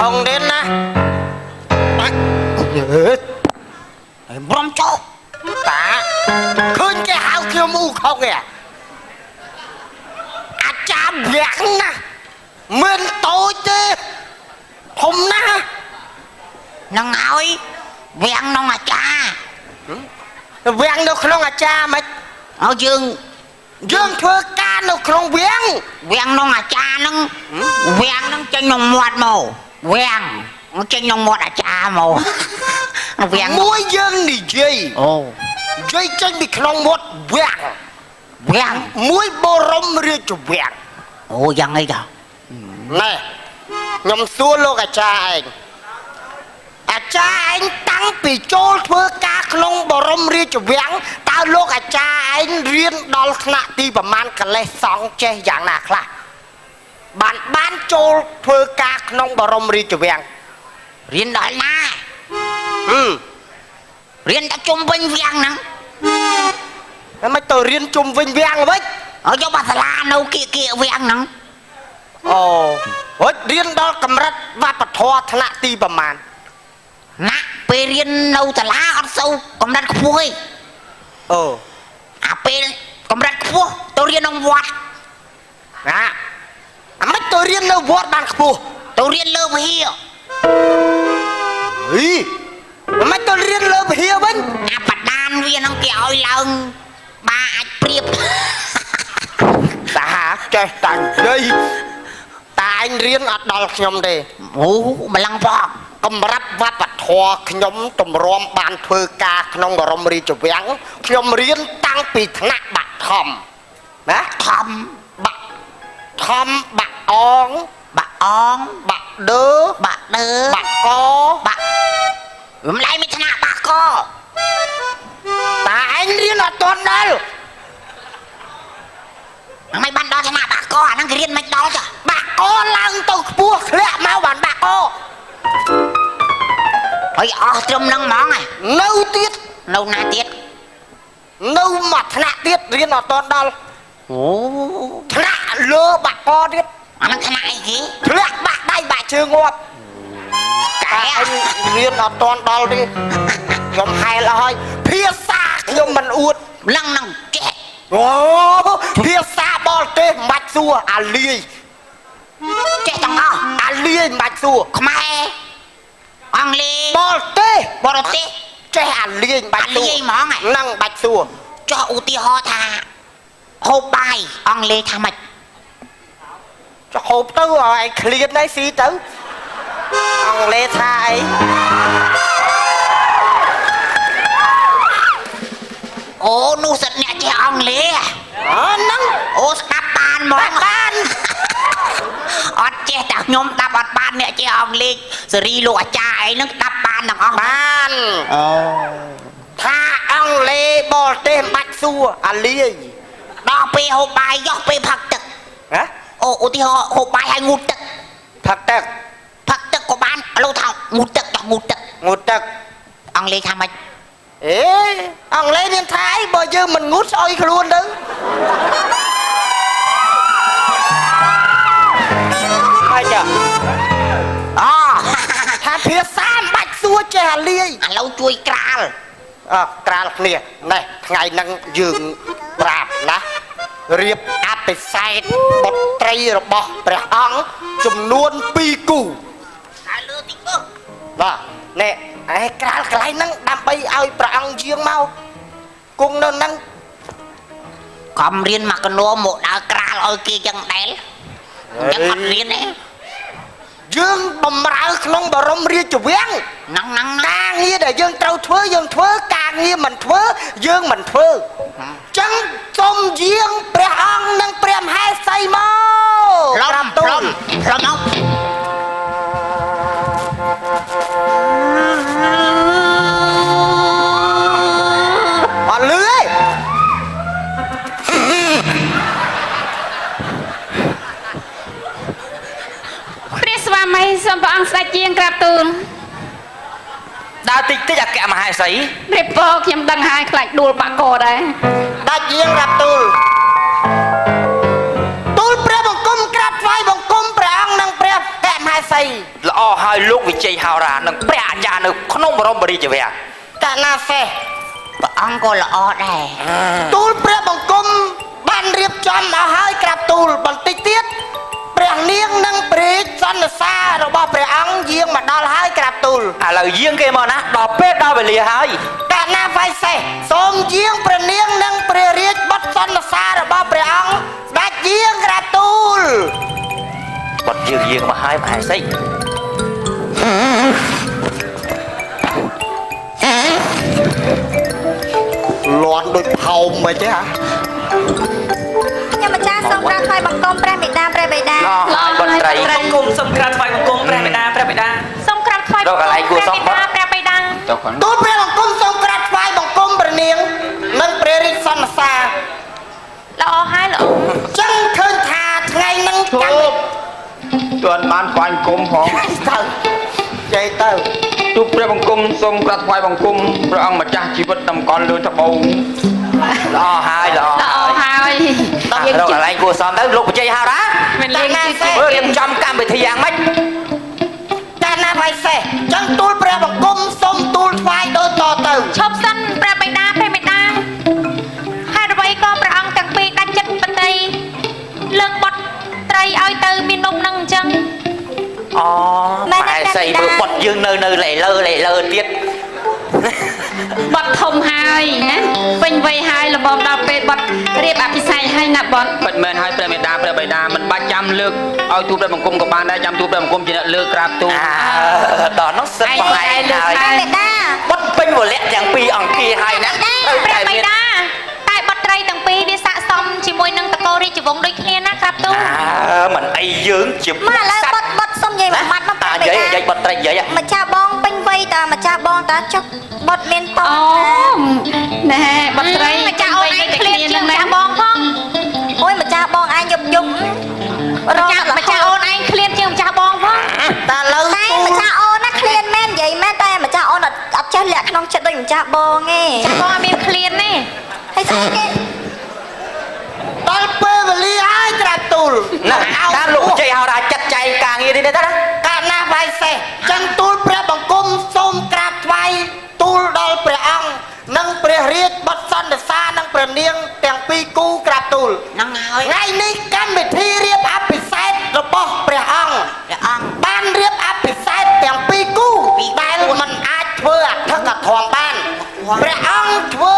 không đến nè bom chỗ ta khơi cái hao kia mu không kìa à cha vẹn nè mình tôi chứ hôm na nâng hỏi vẹn nông à cha vẹn đâu không à cha mày ở dương dương thưa ca đâu không vẹn vẹn nông à cha nâng vẹn nâng trên nông muột màu vẹn trên nông muột à cha màu vẹn mũi dương đi dây ồ dây trên bị không một vẹn vẹn mũi bò rong rơi cho vẹn ồ dân ấy kìa này nhom xua lô cả cha anh à cha anh tăng bị trôi thưa ca không bò rong rơi cho vẹn tao lô cả cha anh riêng đo nạ ti và man cả lê song che dạng nạc là bạn bán trôi thưa ca không bò rong rơi cho vẹn riêng đợi na ừ riêng đã chung vinh vẹn nắng mấy tôi riêng chung vinh vẹn với ở chỗ bà la nâu kia kia vẹn nắng ồ ôi riêng đó cầm rắt và bật hoa thằng nạ ti và man nè pe riêng nâu thà lá ở sâu còn đặt khui à pe còn đặt khui tôi riêng ông vọt à mấy tôi riêng lâu vọt bàn khô tôi riêng lơ với hiệu ý mấy tôi riêng lâu với hiệu bánh à bà đàn viên ông kia ôi lần ba ạch priệp ta chơi tàn dây ta anh riêng ở đó nhom đi ồ mà lăng vọt cầm rắt và bật hoa nhom tùm rôm bàn thưa ca không bờ rôm ri cho vẹn nhom riêng tăng bị nạ bạc thầm đó thầm bạc ong bà ong bạc đớ bà đơ bạc có bà lấy mấy thằng bà co ta anh riêng ở toàn đó mấy bạn đó thằng bà co à nó cái riêng mấy đó chứ bạc có lăng tôi buộc lẹ mau bản bạc có ôi trong nâng món này nâu tiết nâu na tiết nâu mặt nạ tiết riêng ở toàn đó ồ nạ lơ bạc co tiết nó thằng này gì lẹ bạc đây bạc chưa ngọt cái anh riêng ở toàn đó đi nhóm hay là hơi phía xa nhưng mình uất lăng nâng chết ồ phía xa bò tê mạch xua à liê chết thằng đó à liê mạch xua không ai ông li bò tê bò đột tê che à liê mạch anh xua li món này năng mạch xua cho ưu ti ho thà hộp bài ông li thà mạch cho hộp tư rồi clean đấy xí tứ ông lê thai ô nu sật nè che ông li nắng ô đắp bàn món bàn ọt che chặt nhóm đắp ọt bàn nè che ông li rồi đi lụa cha ấy nó đắp bàn thằng ông ban tha ông lê bò tê mạch xua à liê đó pe hộp bài gió pe phật tực hả ô ô thì họ hộp bài hay ngụt tực thật tật phật tực của bạn lâu thằng ngụt tực cho ngụt tực ngụt tật ông li thà mạch ê ông lê nên thái bao giờ mình ngút soi luôn đó ai chả tha phía xa mạch xua che liê lâu chui kral kral nè này ngày năng dường rạp ná riệp ápไปใส่บทตรีរបស់ព្រះអង្គចំនួន2គូ tại lừa tí cơ បាទណែឯក្រាលកន្លែងហ្នឹងដើម្បីឲ្យព្រះអង្គយាងមកគង់នៅហ្នឹង cầm riêng mà cái nô một đào kral ơi kia chân đéo nhưng mặt riêng đấy យើងបំរើក្នុងបរមរាជវាំង nắng nắng ការងារដែលយើងត្រូវធ្វើយើងធ្វើការងារមិនធ្វើយើងមិនធ្វើអញ្ចឹងសូមយាងព្រះអង្គនិងព្រះមហេសីមក plom plom plom ông អត់លឺទេ ព្រះស្វាមីសូមព្រះអង្គស្ដេចជាងក្រាបទូល ដើរតិចតិចអគ្គមហេសី ព្រះពរខ្ញុំដឹងហើយខ្លាចដួលបាក់កដែរ ដាច់យាងរាប់ទូលព្រះបង្គំក្រាបថ្វាយបង្គំព្រះអង្គនិងព្រះបមហេសី ឡ ល្អហើយលោកវិជ័យហោរានិងព្រះអាចារ្យនៅក្នុងបរមរាជវាំង កាលណាសេះ ព្រះអង្គក៏ល្អដែរ ទូលព្រះបង្គំបានរៀបចំឲ្យហើយក្រាបទូលបន្តិចទៀតព្រះនាងនិងព្រះរាជសន្និសារបស់ព្រះអង្គយាងមកដល់ហើយក្រាបទូល ឥឡូវយាងគេមកណាដល់ពេលដល់វេលាហើយ កាលណាវៃសេះសូមយាងព្រះនាងនិងព្រះរាជបុត្រសន្និសារបស់ព្រះអង្គស្ដេចយាងក្រាបទូល បាត់យាងមកហើយមហេសី លន់ដូចផោមមិនទេហ៎ ខ្ញុំម្ចាស់សូមក្រាបថ្វាយបង្គំព្រះមេដាព្រះបិតា ឡោបត្រី បង្គំសូមក្រាបថ្វាយបង្គំព្រះមេដាព្រះបិតា សូមក្រាបថ្វាយបង្គំព្រះបិតាព្រះបិតា ទូលព្រះបង្គំសូមក្រាបថ្វាយបង្គំព្រះនាងនិងព្រះរាជសន្និសា ល្អហើយល្អ ចឹងឃើញថាថ្ងៃហ្នឹងកម្មវិធី ទាន់បានថ្វាយបង្គំផង ទៅចេះទៅ ទូព្រះបង្គំសូមក្រាបថ្វាយបង្គំព្រះអង្គម្ចាស់ជីវិតតម្កល់លើត្បូង ល្អហើយល្អ ល្អហើយ រកកន្លែងគួរសមទៅលោកវិជ័យហោរា មិនលេងទី មើលរៀបចំកម្មវិធីយ៉ាងម៉េច កាលណាវៃសេះចឹងទូលព្រះបង្គំសូមទូលថ្វាយដូចតទៅ ឈប់សិនព្រះបិតាព្រះបិតាហេតុអ្វីក៏ព្រះអង្គទាំងពីរដាច់ចិត្តបន្តីលើកបត់ត្រីឲ្យទៅមាននំនឹងអញ្ចឹង អូមហេសីមើលបាត់យើងនៅលេលើទៀត បត់ធំហើយណាពេញវ័យហើយល្មមដល់ពេលបត់រៀបអភិសេកហើយណាបត់ មិនមែនឲ្យព្រះមេដាព្រះបិតាមិនបាច់ចាំលើកឲ្យទូព្រះបង្គំក៏បានដែរចាំទូព្រះបង្គំជាអ្នកលើកក្រាបទូ ដល់នោះសិតបងឯងហើយ ព្រះមេដា បាត់ពេញវលៈទាំងពីរអង្គាហើយណា ព្រះបិតាតែបត់ត្រីទាំងពីរនេះស័ក្តិសមជាមួយនឹងតកោរាជវង្សដូចគ្នាណាក្រាបទូល មិនអីយើងជា មកឥឡូវបត់សុំនិយាយមួយម៉ាត់មកព្រះមេ និយា ដា យបាត់ត្រីនិយាយ ម្ចាស់បងពេញវ័យតាម្ចាស់បងតាចុះបត់មានត អូណែបត់ត្រី ម្ចាស់អូនឯងឃ្លាតជាងម្ចាស់បងផងអូយម្ចាស់បងឯងយប់រកម្ចាស់អូនឯងឃ្លាតជាងម្ចាស់បងផង តែឥឡូវ តែម្ចាស់អូនណាឃ្លាតមែននិយាយមែនតែម្ចាស់អូនអត់ចេះលាក់ក្នុងចិត្តដូចម្ចាស់បងទេ បងអត់មានឃ្លានទេ ហើយស្អីគេ ដល់ពេលវេលាហើយក្រាបទូល ណាតាមលោកវិជ័យហោរាចាត់ចែងការងារនេះទៅណា កាលណាវៃសេះចឹងទូលព្រះបង្គំសូមក្រាបថ្វាយទូលដល់ព្រះអង្គនិងព្រះរាជបុត្រសន្និសានិងព្រះនាងទាំងពីរគូក្រាបទូល ហ្នឹងហើយ ថ្ងៃនេះកម្មវិធីរៀបអភិសេករបស់ព្រះអង្គ ព្រះអង្គ បានរៀបអភិសេកទាំងពីរគូដែលមិនអាចធ្វើអធិកធម៌បានព្រះអង្គធ្វើ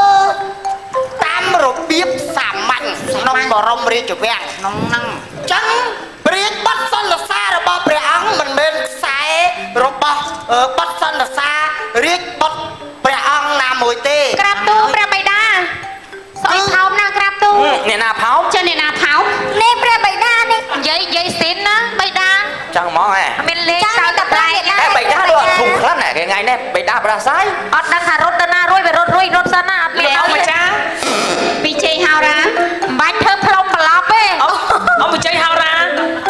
តាមរបៀបសាមញ្ញក្នុងបរមរាជវាំង ក្នុងហ្នឹង ចឹងព្រះរាជបុត្រសន្និសារបស់ព្រះអង្គមិនមែនខ្សែរបស់បុត្រសន្និសារាជបុត្រព្រះអង្គណាមួយទេ ក្រាបទូលព្រះបិតាស្អុយថោមណាក្រាបទូល អ្នកណាផោម ចេះអ្នកណាថោម នេះព្រះបិតានេះ និយាយស៊ីនណាបិតា ចឹងហ្មងហ៎ មានលេខ ចាំ សើ តែ ត ព្រះ តែ មេដា តែបៃតាដូចអត់ធុំខ្លះណាគេថ្ងៃនេះបៃតាប្រសាយ អត់ដឹងថារត់ទៅណារួយវារត់រួយរត់សិនណាអត់មាន លោក ឲ្យ ម្ចាស់ ពីជ័យហោរាមិនបាច់ធ្វើផ្លុំប្រឡប់ទេ អវិជ័យហោរា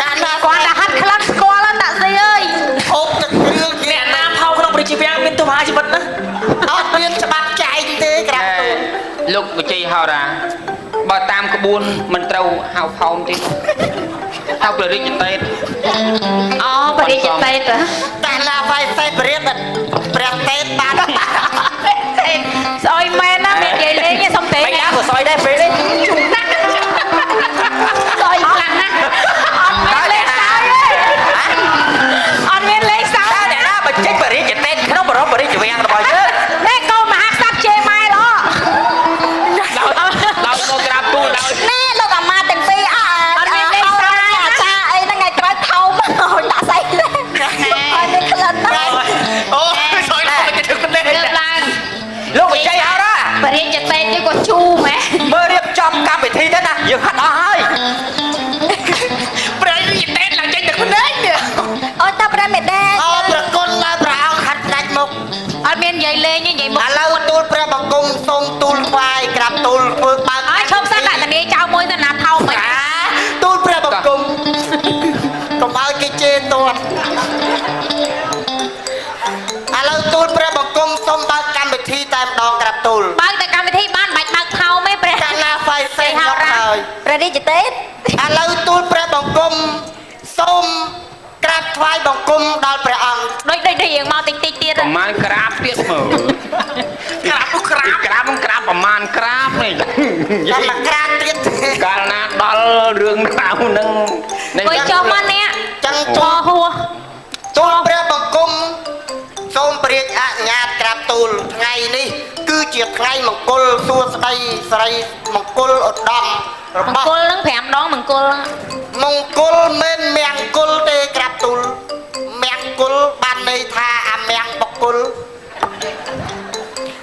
កាលណា គាត់តែហាត់ក្លិនស្គាល់តាក់ស៊ីអើយ ហូបទឹកគ្រឿងជា អ្នកណាផោក្នុងប្រជាវាំងមានទុំហាជីវិតណា អត់មានច្បាប់ចែងទេក្រាបទូល លោកវិជ័យហោរាបើតាមក្បួនមិនត្រូវហៅផោមទេហៅព្រះរាជតេត អូបរិយាតេត កាលណាវៃសេះព្រះទេតបាន ស្អុយមែនណាមាននិយាយលេងទេសុំទេ បៃតាក៏សយដែរពេលនេះ ស្អុយខ្លាំងណាស់អត់មានលេងសើចទេអត់មានលេងសើច តើអ្នកណាបើចេញបរិយាទេក្នុងបរមរាជវាំងរបស់យើង នេះកូនមហាក្សត្រជេរម៉ែល្អ ដល់មកក្រាបទូលដល់ ណែលោកអាម៉ាទាំងពីរអត់មានលេខសារអាចារ្យអីហ្នឹងថ្ងៃក្រោយថោមឲ្យដាក់ស្អីទេឲ្យមានក្លិនណាស់ អូសយដល់គេធ្វើនេះ លើកឡើង លោកវិជ័យហោរា បរិយាតេតនេះក៏ជូរម៉ែ មើលរៀបចំកម្មវិធីទៅណាយើងហាត់អស់ហើយ ព្រះយតេឡើងចេញទៅនេះ អូយតាព្រះមេដា អរប្រគុណដល់ព្រះអង្គហាត់ដាច់មុខ អត់មាននិយាយលេងទេនិយាយមុខ ឥឡូវទូលព្រះបង្គំសូមទូលថ្វាយក្រាបទូលធ្វើបើក អើយឈប់សិនដាក់តានីចៅមួយទៅណាថោមមិន ទូលព្រះបង្គំកុំឲ្យគេជេរទាត់ឥឡូវទូលព្រះបង្គំសូមបើកកម្មវិធីតែម្ដងក្រាបទូល បើកតែកម្មវិធីបានមិនបាច់បើកថោមទេព្រះ កាលណាហ្វៃសេះយកហើយ ព្រះរាជតេត ឥឡូវទូលព្រះបង្គំសូមក្រាបថ្វាយបង្គំដល់ព្រះ ប្រមាណក្រាបទៀតមើល ក្រាបនោះក្រាប ក្រាបក្រាបប្រមាណក្រាបនេះ តែមកក្រាបទៀត កាលណាដល់រឿងរ៉ាវហ្នឹង អើយចូលមកអ្នក ចឹង ចោហួរ ទូលព្រះបង្គំសូមព្រះអនុញ្ញាតក្រាបទូលថ្ងៃនេះគឺជាថ្ងៃមង្គលសួស្តីស្រីមង្គលឧត្តមរ ម បោះ ង្គលនឹង5ដងមង្គល មង្គលមិនមង្គលទេក្រាបទូលមង្គលបានន័យថាអាមង្គបកុល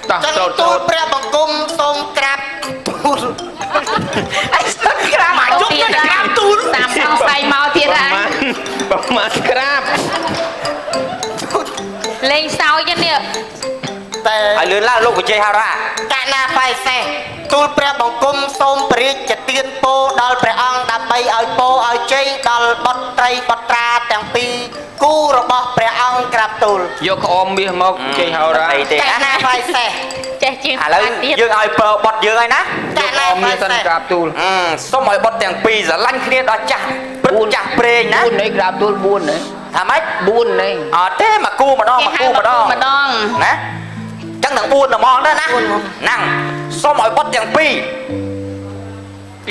តោះ ចឹង ចូល ទូ ចូល លព្រះបង្គំសូមក្រាបទូល អីសុខក្រាប មកជុំទៅក្រាបទូល តាមសង្ស័យមកទៀត ប្រ ហើយ មាណប្រមាណក្រាប លេងសើចនេះ តែ ហើយលឿនឡើងលោកវិជ័យហោរា កណាបៃសេះទូលព្រះបង្គំសូមព្រះរាជទានពរដល់ព្រះអង្គដើម្បីឲ្យពរឲ្យជ័យដល់បុត្រីបុត្រាទាំងពីរគូរបស់ព្រះអង្គក្រាបទូល យកក្អមមាសមកវិជ័យហោរា អីទេ ក ណា ណាបៃសេះ ចេះជាង ឥឡូវ ទៀត យើងឲ្យប្រើបត់យើងហើយណា ក យកក្ ណា អម បៃ មាសសិន សេះ ក្រាបទូល សូមឲ្យបត់ទាំងពីរស្រឡាញ់គ្នាដល់ចាស់ព្រឹកចាស់ព្រេងណា 4នេះក្រាបទូល4នេះ ថាម៉េច 4នេះ អត់ទេមកគូម្ដងមកគូម្ដង ម្ដង ណាចឹងទាំង4ហ្មងដែរណាហ្នឹងសូមឲ្យបត់ទាំងពីរ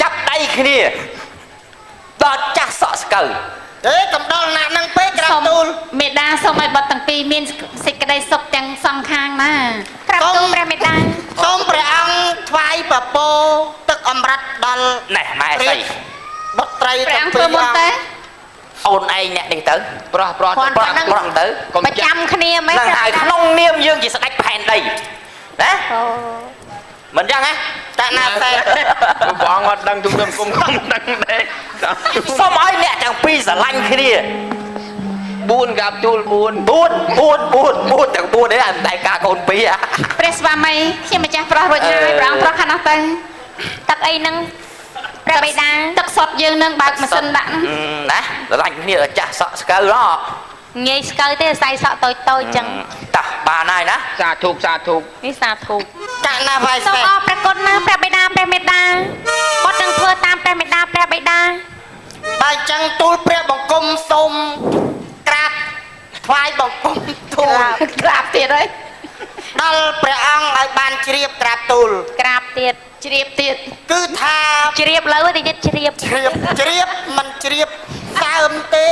ចាប់ដៃគ្នាដល់ចាស់សក់ស្កូវ ទេកំដល់ណាស់នឹងពេកក្រាប សូម ទូល មេដាសូមឲ្យបុត្រទាំងពីរមានសេចក្តីសុខទាំងសងខាងណាក្រាបទូលព្រះមេដា សូមព្រះអង្គថ្វាយពពរទឹកអម្រឹតដល់ ណែម៉ែស្អី បុត្រី ព្រះ ទាំង អង្គ ពី ធ្វើ រ មុនទេ អូនឯងអ្នកនេះទៅ ប្រោះប្រោះ គាត់ ប្រោះ ហ្នឹង ប្រោះទៅ កុំ ប្រ ចា ចាំគ្នាមិន នឹងហើយក្នុងនាមយើងជាស្ដេចផែនដីណា អូ មិនចឹងណា កណាសេះ ព្រះអង្គអត់ដឹងជុំខ្ញុំគុំគុំដឹងដែរ សូមឲ្យអ្នកទាំងពីរស្រឡាញ់គ្នា 4ក្រាបទូល4 4ទាំង4នេះអត់តែការកូនពីរ ព្រះស្វាមីខ្ញុំម្ចាស់ប្រុសរួចហើយព្រះអង្គប្រុសខាងនោះទៅទឹកអីហ្នឹងព្រះបិតាទឹកសុទ្ធយើងនឹងបើកម៉ាស៊ីនដាក់ហ្នឹង ណាស្រឡាញ់គ្នាដល់ចាស់សក់ស្កូវហ៎ ងាយស្កើទេអាស្រ័យសក់តូចតូចចឹង តោះបានហើយណា សាធុសាធុ នេះសាធុ កណាបៃ សូម សេះ អរព្រះគុណណាព្រះបិតាព្រះមេតាបុត្រនឹងធ្វើតាមព្រះមេតាព្រះបិតា បើអញ្ចឹងទូលព្រះបង្គំសូមក្រាបថ្វាយបង្គំទូល ក្រាបទៀតហើយ ដល់ព្រះអង្គឲ្យបានជ្រាបក្រាបទូល ក្រាបទៀតជ្រាបទៀត គឺថា ជ្រាបលើតិចទៀតជ្រាប ជ្រាបមិនជ្រាបសើមទេ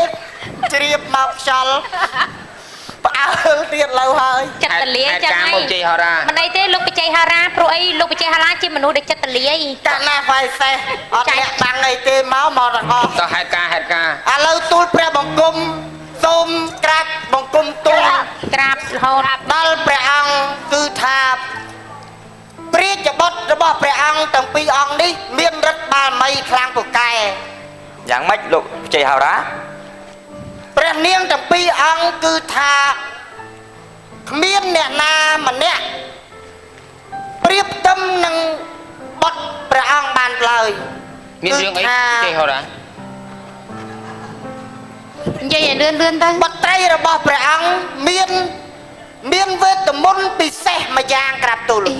ជ្រាបមកខ្យល់ផ្អើលទៀតលើហើយ ចិត្តតលាចឹង ការ ហើ មកវិជ័យហោរា មិនអីទេលោកបច្ចេកហារាព្រោះអីលោកបច្ចេកហារាជាមនុស្សដែលចិត្តតលាយ កណាបៃសេះអត់អ្នកបាំងអីទេមកទាំងអស់ តោះហេតុការ ឥឡូវទូលព្រះបង្គំសូមក្រាបបង្គំទូល ក្រាបរហូត ដល់ព្រះអង្គគឺថាព្រះជាបុត្ររបស់ព្រះអង្គទាំងពីរអង្គនេះមានឫទ្ធិបារមីខ្លាំងពូកែ យ៉ាងម៉េចលោកវិជ័យហោរា ព្រះនាងទាំងពីរអង្គគឺថាគ្មានអ្នកណាម្នាក់ប្រៀបផ្ទឹមនឹងបុត្រព្រះអង្គបានឡើយ មានរឿងអីវិជ័យហោរា និយាយឲ្យលឿនលឿនទៅ បុត្រីរបស់ព្រះអង្គមានវេទមន្តពិសេសម្យ៉ាងក្រាបទូល អី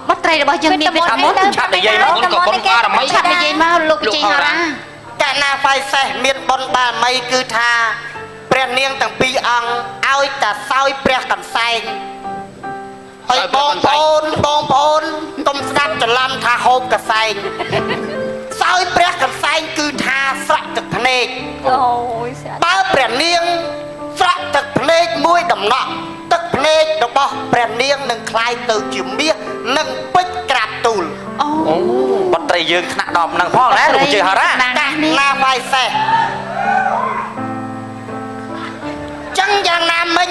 បុត្រីរបស់យើងមានវេទមន្ត ឆាប់និយាយមក ក៏ប៉ុនបារមី ឆាប់និយាយមកលោកបច្ចេកហារា កាលណាបៃសេះមានបុណ្យបារមីគឺថាព្រះនាងទាំងពីរអង្គឲ្យតែសោយព្រះកន្សែងហើយបងប្អូនកុំស្ដាប់ច្រឡំថាហូបកន្សែងសោយព្រះកន្សែងគឺថាស្រក់ទឹកភ្នែក អូយស្អាត បើព្រះនាងស្រក់ទឹកភ្នែកមួយដំណក់ទឹកភ្នែករបស់ព្រះនាងនឹងคล้ายទៅជាមាសនិងពេជ្រក្រាបទូល អូ អូបុត្រីយើងថ្នាក់ដល់ហ្នឹងផងណាលោកវិជ័យហោរា កាសណាបៃសេះចឹងយ៉ាងណាមិញ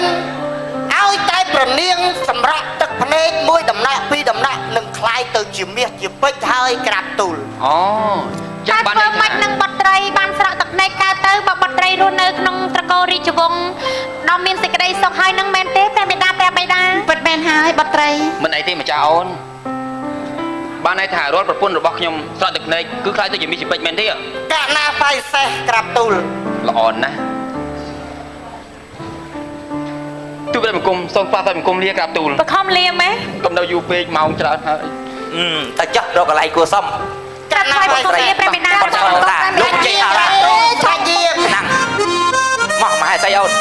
ឲ្យតែព្រះនាងសម្រាប់ទឹកភ្នែកមួយដំណក់ពីរដំណក់នឹងคล้ายទៅជាមាសជាពេជ្រហើយក្រាបទូល អូ តើធ្វើម៉េចនឹងបុត្រីបានស្រក់ទឹកភ្នែកកើតទៅបើបុត្រីរស់នៅក្នុងត្រកូលរាជវង្សដ៏មានសេចក្តីសុខហើយនឹងមែនទេព្រះមេតាព្រះបិតាពិតមែនហើយបុត្រី មិនអីទេម្ចាស់អូនបានន័យថារាល់ប្រពន្ធរបស់ខ្ញុំស្រក់ទឹកភ្នែកគឺខ្លាចទៅជាមីជីពេជ្រមែនទេ កាណាបៃសេះក្រាបទូល ល្អណាស់ទូព្រះបង្គំសូមផ្លាស់ទៅបង្គំលាក្រាបទូល បខំលាមែន កុំនៅយូរពេកម៉ោងច្រើនហើយ តែចោះរកកន្លែងគួរសម កាត់ថ្លៃបខំលាព្រះមេតា បុត្រលោកវិជ័យហោរា ថាយាម ហ្នឹងមកមហេសីអូន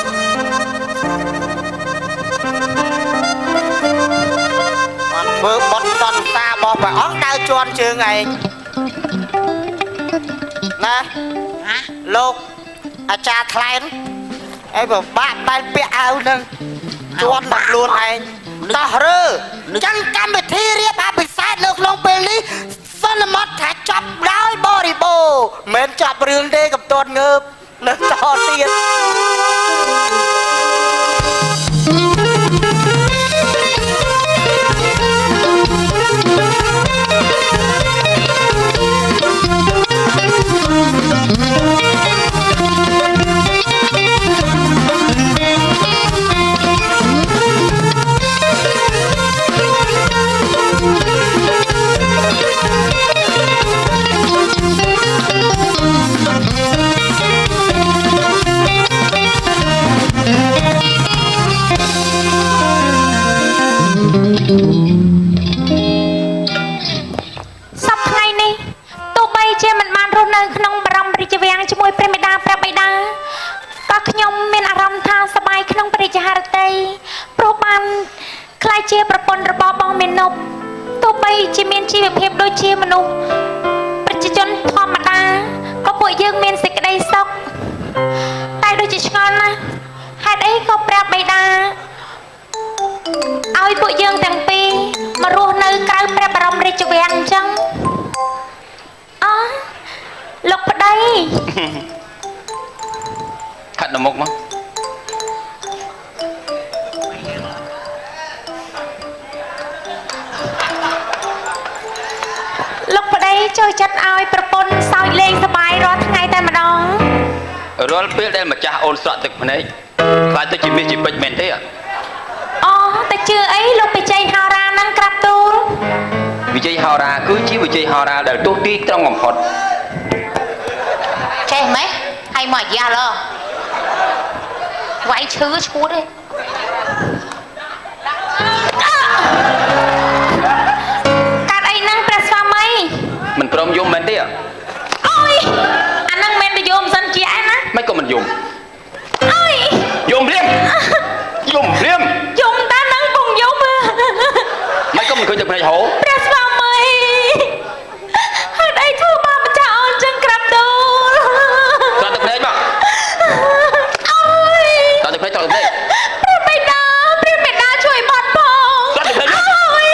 ធ្វើបត់សន្តារបស់ព្រះអង្គដើរជន់ជើងឯងណាលោកអាចារ្យថ្លែងអីពិបាកបែរពាក់អាវនឹងជន់ដល់ខ្លួនឯងតោះរើចឹងកម្មវិធីរៀបអភិសេកនៅក្នុងពេលនេះសន្មតថាចាប់ដោយបរិបូរមិនចាប់រឿងទេកំទាន់ងើបនៅតទៀត ជាប្រពន្ធរបស់បងមេនុបទោះបីជាមានជីវភាពដូចជាមនុស្សប្រជាជនធម្មតាក៏ពួកយើងមានសេចក្តីសុខតែដូចជាឆ្ងល់ណាស់ហេតុអីក៏ព្រះបិតាឲ្យពួកយើងទាំងពីរមករស់នៅក្រៅព្រះបរមរាជវាំងអញ្ចឹងលោកប្តីខាត់ដល់មុខមកលោកប្តីចូលចិត្តឲ្យប្រពន្ធសើចលេងសប្បាយរាល់ថ្ងៃតែម្ដងរាល់ពេលដែលម្ចាស់អូនស្រក់ទឹកភ្នែកខ្លាចទៅជាមាសជាពេជ្រមែនទេតែជឿអីលោកបិជ័យហោរានឹងក្រាបទូលវិជ័យហោរាគឺជាវិជ័យហោរាដែលទោះទីត្រង់បំផុតចេះម៉េចហើយមកយ៉ាឡវាយឈឺឈួតទេកាត់អីហ្នឹងព្រះស្វាមីមិនព្រមយំមែនទេអូយអាហ្នឹងមិនទៅយំសិនជាឯណាមិនក៏មិនយំអូយយំព្រាមយំព្រាមយំតាហ្នឹងពុំយំមិនក៏មិនឃើញទឹកភ្នែកហូរព្រះស្វាមីហើយអីធ្វើបានម្ចាស់អូនចឹងក្រាបទូលស្រក់ទឹកភ្នែកមកអូយស្រក់ទឹកភ្នែកស្រក់ទឹកភ្នែកព្រះបិតាជួយបាត់ផងស្រក់ទឹកភ្នែកអូយ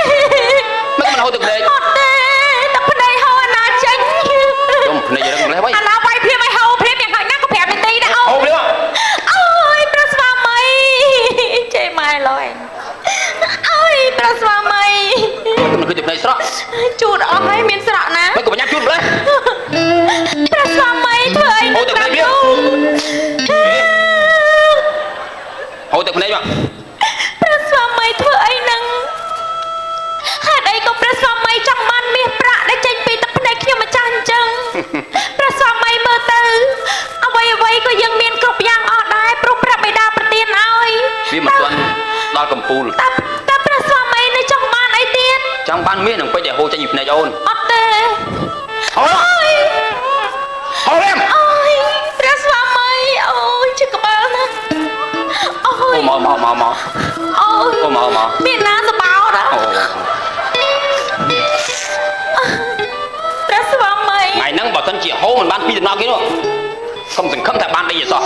មិនហូរទឹកភ្នែកអត់ទេទឹកភ្នែកហូរណាចេញយំភ្នែករឹងម្លេះវិញអាណាវាយព្រាមឲ្យហូរព្រាមយ៉ាងហោចណាស់ក៏5នាទីដែរអូហូរព្រាមអូយព្រះស្វាមីចេះម៉ែឡយអូយព្រះស្វាមីមិនឃើញទឹកភ្នែកស្រក់ជូតអស់ហើយមានស្រក់ណាមិនក៏បញ្ញាជូតម្លេះព្រះស្វាមីធ្វើអីហូរទឹកភ្នែកវាហូរទឹកភ្នែកមកព្រះស្វាមីធ្វើអីនឹងហេតុអីក៏ព្រះស្វាមីចង់បានមាសប្រាក់ដែលចេញពីទឹកភ្នែកខ្ញុំម្ចាស់អញ្ចឹងព្រះស្វាមីមើលទៅអ្វីក៏យើងមានគ្រប់យ៉ាងអស់ដែរព្រោះព្រះបិតាប្រទានឲ្យវាមិនទាន់ដល់កំពូលតែព្រះស្វាមីនៅចង់បានអីទៀតចង់បានមាសនឹងពេជ្រដែលហូរចេញពីភ្នែកអូនអត់ទេអូយអូយព្រះស្វាមីអូយជិះក្បាលណាអូយមកអូយមកមានណាសបោតព្រះស្វាមីថ្ងៃហ្នឹងបើសិនជាហូរមិនបានពីដំណក់គេនោះកុំសង្ឃឹមថាបានដីអសោះ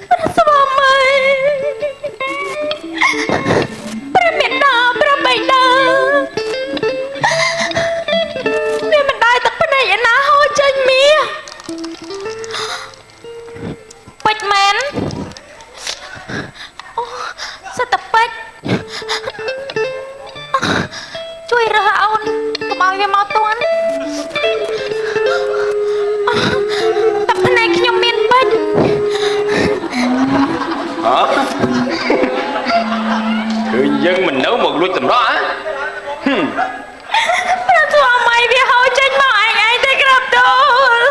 ព្រះស្វាមីព្រះមេត្តាព្រះបិតាវាមិនដែរទឹកភ្នែកឯណាហូរចេញមាសពេជ្រមែនអូសិតតែពេជ្រជួយរើសអូនកុំឲ្យវាមកទាន់ទឹកភ្នែកខ្ញុំមានពេជ្រគឺយើងមិននៅមកលួចសម្រក់ព្រះស្វាមីវាហូរចេញមកឯងទេក្រាបទូល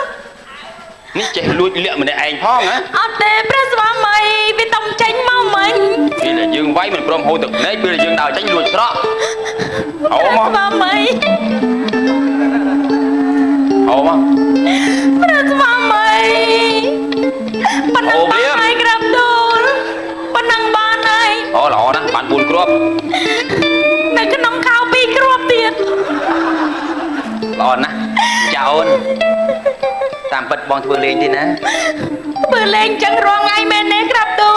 នេះចេះលួចលាក់ម្នាក់ឯងផងហ៎អត់ទេព្រះស្វាមីវាតំចេញមកមិញពេលដែលយើងវាយមិនព្រមហូរទឹកភ្នែកពេលដែលយើងដើរចេញលួចស្រក់អូមកស្វាមីអូមកព្រះស្វាមី អូនតាមពិតបងធ្វើលេងទេណា ធ្វើលេងចឹងរងថ្ងៃមែនទេក្រាប់ទូ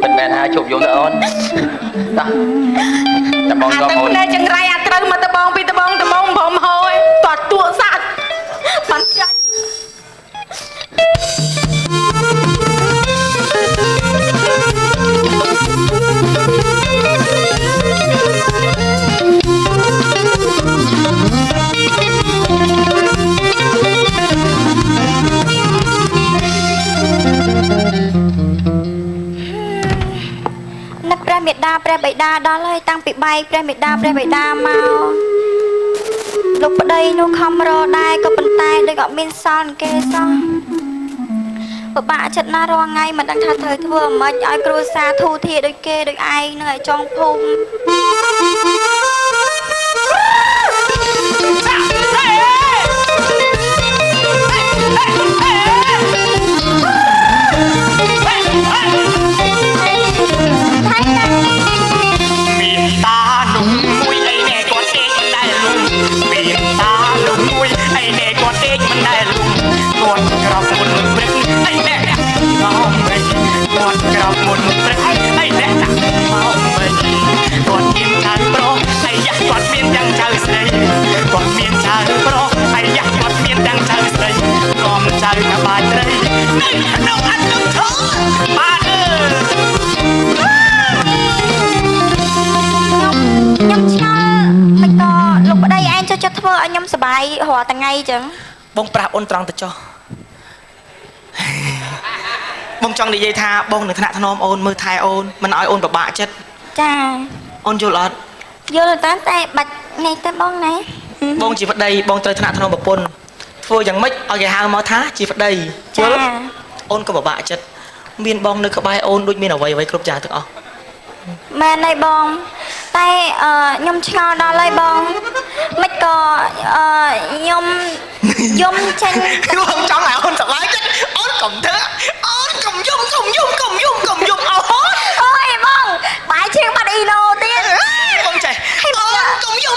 មិនមែនថាជប់យំទៅអូនតោះចាំបង អា ក៏ ទឹក អូន ភ្នែកចង្រៃអាត្រូវមកតបងពីតបងព្រមហោយតាត់ទួសាច់បានចាច់ នឹកព្រះមេដាព្រះបិតាដល់ហើយតាំងពីបែកព្រះមេដាព្រះបិតាមកលោកប្តីនោះខំរដែរក៏ប៉ុន្តែដូចអត់មានសល់គេសោះពិបាកចិត្តណាស់រាល់ថ្ងៃមិនដឹងថាត្រូវធ្វើម៉េចឲ្យគ្រួសារធូរធារដូចគេដូចឯងនឹងឲ្យចង់ភូមិ មានតានោះមួយអីណែគាត់ទេមិនដែលលុំមានតានោះមួយអីណែគាត់ទេមិនដែលលុំគាត់ក្រោបមុនព្រឹកអីណែមកវិញគាត់ក្រោបមុនព្រឹកអីណែមកវិញគាត់មានចៅប្រុសហើយយ៉ាស់គាត់មានទាំងចៅស្រីគាត់មានចៅប្រុសហើយយ៉ាស់គាត់មានទាំងចៅស្រីនាំចៅថាបាយត្រីនៅក្នុងអត់នឹងធូរបាទអើ ខ្ញុំឆ្ងល់មិនក៏លោកប្តីឯងចុះចិត្តធ្វើឲ្យខ្ញុំសប្បាយរាល់ថ្ងៃអញ្ចឹង បងប្រាប់អូនត្រង់ទៅចុះបងចង់និយាយថាបងនឹងថ្នាក់ថ្នមអូនមើលថែអូនមិនឲ្យអូនពិបាកចិត្ត ចា អូនយល់អត់ យល់តាមតែបាច់នេះទៅបងណា បងជាប្តីបងត្រូវថ្នាក់ថ្នមប្រពន្ធធ្វើយ៉ាងម៉េចឲ្យគេហៅមកថាជាប្តីយ ចា ល់អូនក៏ពិបាកចិត្តមានបងនៅក្បែរអូនដូចមានអ្វីអ្វីគ្រប់យ៉ាងទាំងអស់ មែនហើយបងតែខ្ញុំឆ្ងល់ដល់ហើយបងមិនក៏ខ្ញុំយំចេញ បងចង់ឲ្យអូនសប្បាយចិត្តអូនកុំធ្វើអូនកុំយំអូន អូយបងបាយជឿបាត់អ៊ីឡូទៀត បងចេះអូនកុំយំ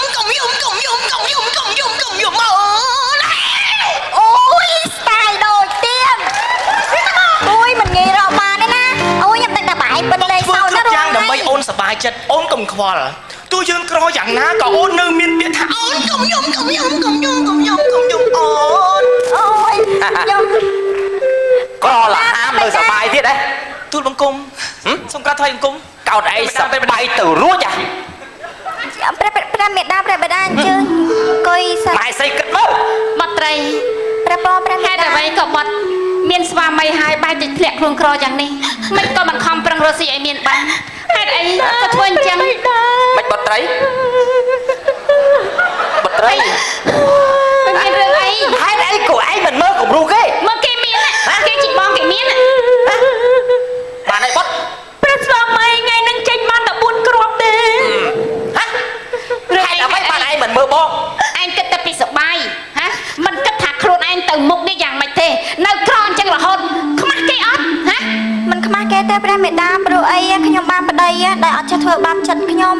អូន អូយស្ទាយដូចទៀតអូយមិនងាយរកបានទេណាអូយខ្ញុំតែតែបាយពិនលេង ធ្វើ សោ គ្រប់ ណា យ៉ាងដើម្បីអូនសប្បាយចិត្តអូនកុំខ្វល់ទោះយើងក្រយ៉ាងណាក៏អូននៅមានពាក្យថាអូនកុំយំអូន អូយខ្ញុំ ក្រឡាហាមនៅសបាយទៀតហ៎ ទូលបង្គំសូមក្រាបថ្វាយបង្គំ កោតអីសបាយទៅរួចហ៎ ព្រះមេដាព្រះបិតាអញ្ជើញអង្គុយសិន ម៉ែស្អីគិតមើល បាត់ត្រី ព្រះពរព្រះមេ ហេតុ ដា អ្វីក៏បាត់មានស្វាមីហើយបែរទៅធ្លាក់ខ្លួនក្រយ៉ាងនេះមិនក៏មិនខំប្រឹងរកស៊ីឲ្យមានបានហេតុអីក៏ធ្វើអញ្ចឹង មិនបត់ត្រីបត់ត្រី មិនមានរឿងអី ហេតុអីក៏ឯងមិនមើលគំរូគេ មកគេមានគេជីបងគេមាន បានហើយបត់ ព្រះស្វាមីថ្ងៃនឹងចេញបានតែ4គ្រាប់ទេ ហ៎ហេតុអ្វីបានឯងមិនមើលបង ឯងគិតតែពីសុបាយហ៎មិនគិតថាខ្លួនឯងទៅមុខនេះយ៉ាងម៉េចទេនៅក្រអញ្ចឹងរហូតខ្មាស់គេអត់ហ៎ មិនខ្មាស់គេទេព្រះមេដាព្រោះអីខ្ញុំបានប្តីដែលអត់ចេះធ្វើបាបចិត្តខ្ញុំ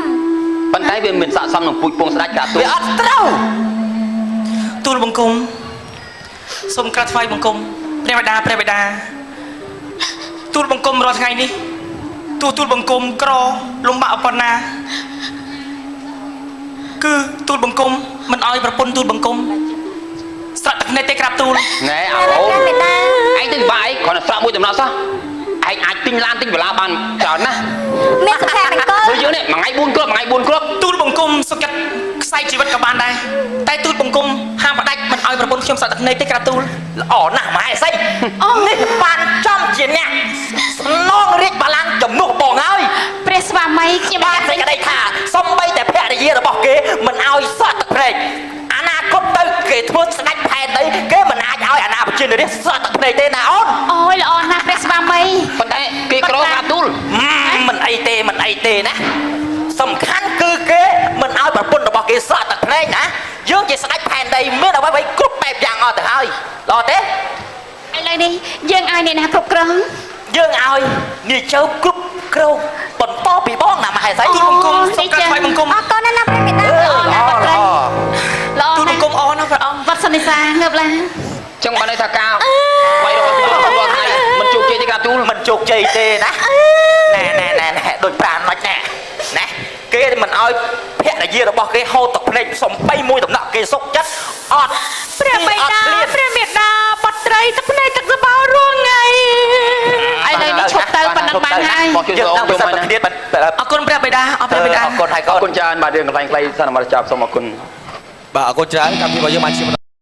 ប៉ុន្តែវាមិនស័ក្តិសមនឹងពូជពងស្ដាច់ក្រាទូ វាអត់ត្រូវ ទូលបង្គំសូមក្រាបថ្វាយបង្គំព្រះបិតាទូលបង្គំរាល់ថ្ងៃនេះទូលបង្គំក្រលំបាកប៉ុណ្ណាគឺទូលបង្គំមិនអោយប្រពន្ធទូលបង្គំស្រក់ទឹកភ្នែកទេក្រាបទូល ណែ ព្រះ អូន មេដា ឯងទៅពិបាកអីគ្រាន់តែស្រក់មួយដំណោះសោះឯងអាចទិញឡានទិញវឡាបានច្រើនណាស់ មានសុភមង្គល ដូចយើងនេះមួយថ្ងៃ4គ្រាប់ ទូលបង្គំសុខចិត្តខ្សែជីវិតក៏បានដែរតែទូលបង្គំហាមផ្ដាច់មិនអោយប្រពន្ធខ្ញុំស្រក់ទឹកភ្នែកទេក្រាបទូល ល្អណាស់ម៉ែស្អីនេះបានចំជាអ្នកសំណងរាជបល្ល័ង្កជំនួសបងហើយ ព្រះស្វាមីខ្ញុំ បានសេចក្តីថាសំបីតែភរិយារបស់គេមិនឲ្យសក់ទឹកភ្នែកអនាគតទៅគេធ្វើស្ដេចផែនដីគេមិនអាចឲ្យអាណាប្រជារាស្ត្រសក់ទឹកភ្នែកទេណាអូន អូយល្អណាស់ព្រះស្វាមី ប៉ុន្តែគេក្រក្រាទូល មិនអីទេណាសំខាន់គឺគេមិនឲ្យប្រពន្ធរបស់គេសក់ទឹកភ្នែកណាយើងជាស្ដេចផែនដីមានអ្វីៗគ្រប់បែបយ៉ាងអស់ទៅហើយល្អទេ ឥឡូវនេះយើងឲ្យអ្នកណាគ្រប់គ្រង យើងឲ្យនាយជើគ្រប់គ្រងបន្តពីបងណាមហេសី ទូលបង្គំសូមក្រាបថ្វាយបង្គំ អរគុណណាស់ព្រះមេដា ល្អណាស់បាត់ត្រីល្អ ទូលប ណាស់ ង្គំអរណាស់ព្រះអង្គ វត្តស និសាងើបឡើង ចឹងបានន័យថាការវាយរត់រាល់ថ្ងៃមិនជោគជ័យទេកាទូល មិនជោគជ័យទេណាណែដូចប្រាណមិនណាគេមិនឲ្យភរិយារបស់គេហូតទឹកភ្នែកសំបីមួយដំណាក់គេសុកចិត្តអត់ ព្រះបិតាព្រះមេតាបត្រីទឹកភ្នែកទឹកសបោរួងថ្ងៃ ឥឡូវនេះឈប់ទៅប៉ុណ្ណឹងបានហើយ មកជួយ យើង សង ដល់ ជុំ ពិសិដ្ឋ ហើយណា គ្នា អរគុណព្រះបិតាអរព្រះបិតា អរគុណហើយក អរគុណច្រើនបាទរឿងកន្លែងខ្លីសិនមកចាប់សូមអរគុណ បាទអរគុណច្រើនកម្មវិធីរបស់យើងបានជា